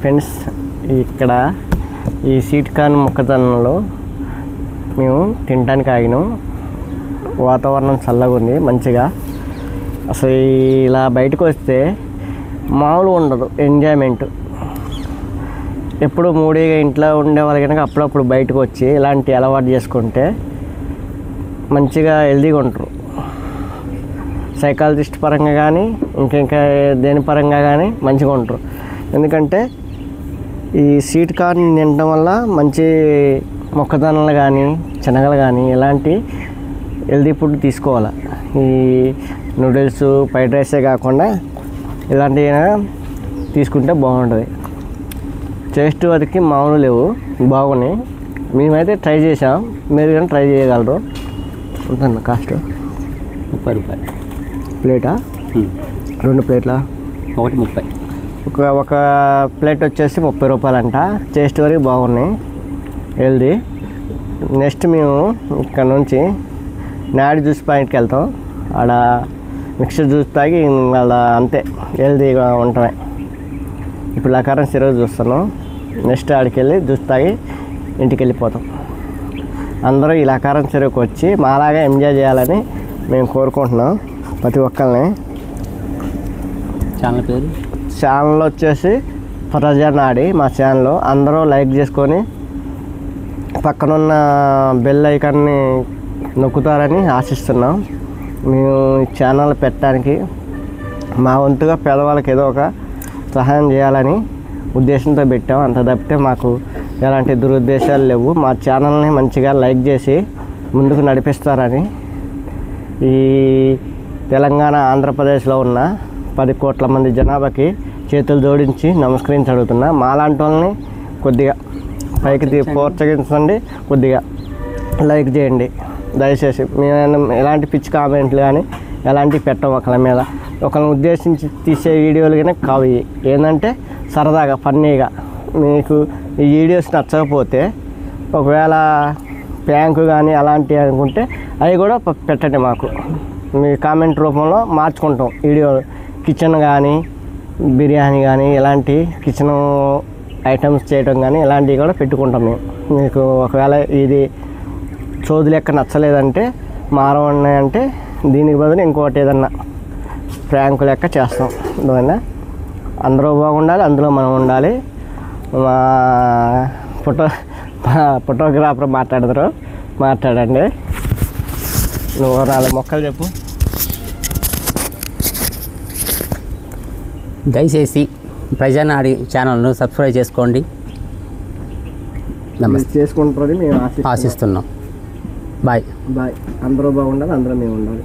Friends, ఇక్కడ ఈ sweet corn మొక్కజొన్నలో మేము తినడానికి ఆగినాం. వాతావరణం చల్లగా ఉంది మంచిగా. అసలు ఇలా బయటకు వస్తే మామూలు ఉండదు ఎంజాయ్మెంట్. ఎప్పుడు మూడీగా ఇంట్లో ఉండేవాళ్ళు కనుక అప్పుడప్పుడు బయటకు వచ్చి ఇలాంటి అలవాటు చేసుకుంటే మంచిగా హెల్తీగా ఉంటారు. సైకాలజిస్ట్ పరంగా కానీ ఇంకా దేని పరంగా కానీ మంచిగా ఉంటారు. ఎందుకంటే ఈ స్వీట్ కార్న్ తినడం వల్ల మంచి మొక్కజొన్నలు కానీ శనగలు కానీ ఇలాంటి హెల్తీ ఫుడ్ తీసుకోవాలి. ఈ నూడిల్స్ ఫ్రైడ్ రైసే కాకుండా ఇలాంటివి తీసుకుంటే బాగుంటుంది. టేస్ట్ వరకు మామూలు లేవు, బాగున్నాయి. మేమైతే ట్రై చేసాం, మీరు కానీ ట్రై చేయగలరు. ఉంటుంది కాస్ట్ 30 రూపాయలు ప్లేటా? 2 ప్లేట్లా? ఒకటి 30. ఒక ప్లేట్ వచ్చేసి 30 రూపాయలంట. టేస్ట్ వరకు బాగున్నాయి, హెల్దీ. నెక్స్ట్ మేము ఇక్కడ నుంచి నాడి జ్యూస్ పాయింట్కి వెళ్తాం. ఆడ మిక్స్డ్ జ్యూస్ తాగి వాళ్ళ అంతే హెల్దీగా ఉంటాయి. ఇప్పుడు లకారం సిరప్ చూస్తున్నాం. నెక్స్ట్ ఆడికి వెళ్ళి జ్యూస్ తాగి ఇంటికి వెళ్ళిపోతాం. అందరూ ఈ లకారం సిరప్కి వచ్చి మాలాగా ఎంజాయ్ చేయాలని మేము కోరుకుంటున్నాం ప్రతి ఒక్కరిని. ఛానల్ పేరు? ఛానల్ వచ్చేసి ప్రజానాడి మా ఛానల్. అందరూ లైక్ చేసుకొని పక్కనున్న బెల్ ఐకాన్ని నొక్కుతారని ఆశిస్తున్నాం. మేము ఈ ఛానల్ పెట్టడానికి మా వంతుగా పేదవాళ్ళకి ఏదో ఒక సహాయం చేయాలని ఉద్దేశంతో పెట్టాం. అంత తప్పితే మాకు ఎలాంటి దురుద్దేశాలు లేవు. మా ఛానల్ని మంచిగా లైక్ చేసి ముందుకు నడిపిస్తారని ఈ తెలంగాణ ఆంధ్రప్రదేశ్లో ఉన్న 10 కోట్ల మంది జనాభాకి చేతులు జోడించి నమస్కరించి అడుగుతున్నా. మాలాంటి వాళ్ళని కొద్దిగా పైకి ప్రోత్సహించండి, కొద్దిగా లైక్ చేయండి దయచేసి. మేము ఎలాంటి పిచ్చి కామెంట్లు కానీ ఎలాంటివి పెట్టం ఒకళ్ళ మీద. ఒకరిని ఉద్దేశించి తీసే వీడియోలు కానీ కావు. ఏంటంటే సరదాగా ఫన్నీగా. మీకు ఈ వీడియోస్ నచ్చకపోతే ఒకవేళ ప్యాంకు కానీ అలాంటివి అనుకుంటే అవి కూడా పెట్టండి మాకు. మీ కామెంట్ రూపంలో మార్చుకుంటాం వీడియో. కిచెన్ కానీ బిర్యానీ కానీ ఇలాంటి కిచెన్ ఐటమ్స్ చేయడం కానీ ఇలాంటివి కూడా పెట్టుకుంటాం మేము. మీకు ఒకవేళ ఇది చోదు లెక్క నచ్చలేదంటే మారవన్నాయంటే దీనికి బదులు ఇంకోటి ఏదన్నా ప్రాంక్ లెక్క చేస్తాం. అందువల్ల అందరూ బాగుండాలి, అందులో మనం ఉండాలి. మా ఫోటోగ్రాఫర్ మాట్లాడండి. నువ్వు 4 మొక్కలు చెప్పు. దయచేసి ప్రజానాడి ఛానల్ను సబ్స్క్రైబ్ చేసుకోండి. నమస్తే. చేసుకుంటారని మేము ఆశిస్తున్నాం. బాయ్. అందరూ బాగుండాలి, అందరూ మేము ఉండాలి.